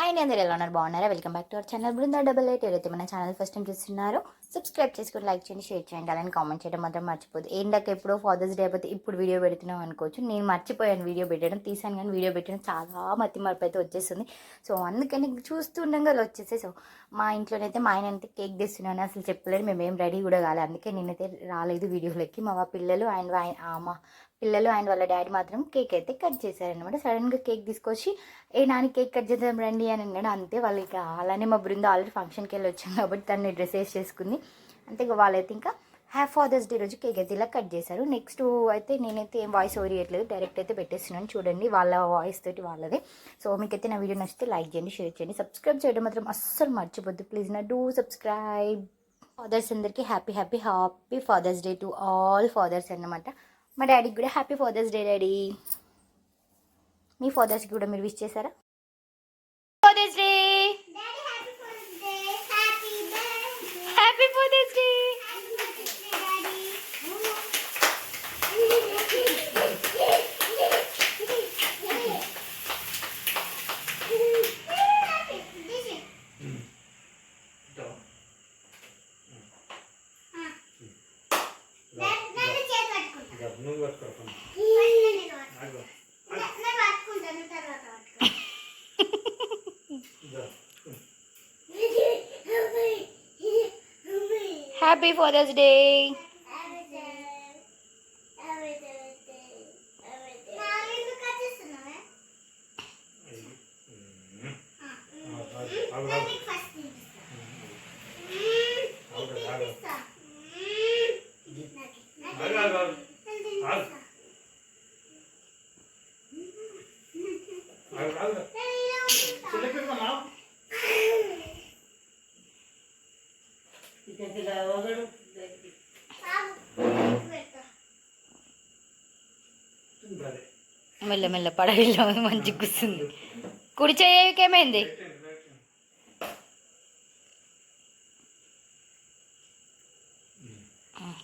అండి, అందరూ ఎలా ఉన్నారు? బాగున్నారా? Welcome back to our channel Brinda 88. ఎవరైతే మన ఛానల్ ఫస్ట్ టైం చూస్తున్నారో సబ్స్క్రైబ్ చేసుకొని లైక్ చేయండి, షేర్ చేయండి, అలానే కామెంట్ చేయడం మాత్రం మర్చిపోదు. ఏంటంటే ఎప్పుడో ఫాదర్స్ డే అయిపోతే ఇప్పుడు వీడియో పెడుతున్నాం అనుకోవచ్చు. నేను మర్చిపోయాను వీడియో పెట్టడం, తీసాను కానీ వీడియో పెట్టడం చాలా మతి మరపు అయితే వచ్చేస్తుంది. సో అందుకని చూస్తుండగా వచ్చేసి సో మా ఇంట్లోనైతే మా ఆయన అయితే కేక్ తెస్తున్నాను అసలు చెప్పలేదు. మేమేం రెడీ కూడా కాలేదు, అందుకే నేనైతే రాలేదు వీడియోలోకి. మా పిల్లలు అండ్ మా పిల్లలు అండ్ వాళ్ళ డాడీ మాత్రం కేక్ అయితే కట్ చేశారనమాట. సడన్గా కేక్ తీసుకొచ్చి నాని కేక్ కట్ చేద్దాం రండి అని అన్నాడు. అంతే వాళ్ళకి అలానే మా బృంద ఆల్రెడీ ఫంక్షన్కి వెళ్ళి వచ్చాం కాబట్టి తను డ్రెస్ వేసి చేసుకుంది. అంతే వాళ్ళైతే ఇంకా ఫాదర్స్ డే రోజు కేక్ అయితే ఇలా కట్ చేశారు. నెక్స్ట్ అయితే నేనైతే ఏం వాయిస్ ఓవర్ ఇవ్వట్లేదు, డైరెక్ట్ అయితే పెట్టేస్తున్నాను. చూడండి వాళ్ళ వాయిస్ తోటి వాళ్ళదే. సో మీకైతే నా వీడియో నచ్చితే లైక్ చేయండి, షేర్ చేయండి, సబ్స్క్రైబ్ చేయడం మాత్రం అస్సలు మర్చిపోద్దు ప్లీజ్. నా డూ సబ్స్క్రైబ్. ఫాదర్స్ అందరికీ happy happy happy father's day to all fathers అన్నమాట. మా డాడీకి కూడా హ్యాపీ ఫాదర్స్ డే డాడీ. మీ ఫాదర్స్కి కూడా మీరు విష్ చేశారా? Father's day, happy father's day. Happy father's day. మెల్లమెల్ల పడవిలో మంచి కూర్చుంది. కుడి చేయకేమైంది?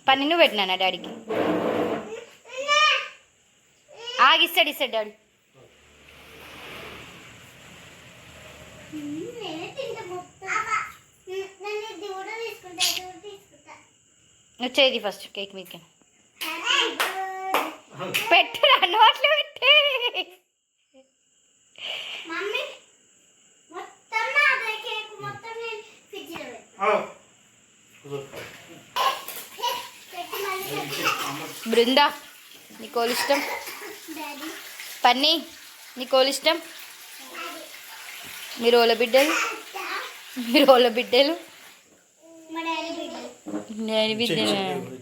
పని నువ్వు పెట్టినా డాడీకి ఆగిస్తాడు ఇస్తాడు డాడీ. వచ్చేది ఫస్ట్ కేక్ మీకు పెట్టు, అన్ను అట్లా పెట్టే. బృందా నీకోలు ఇష్టం, పన్నీ నీకోలు ఇష్టం, మీరు ఓల బిడ్డలు, మీరు ఓల బిడ్డలు, నేను బిడ్డలు.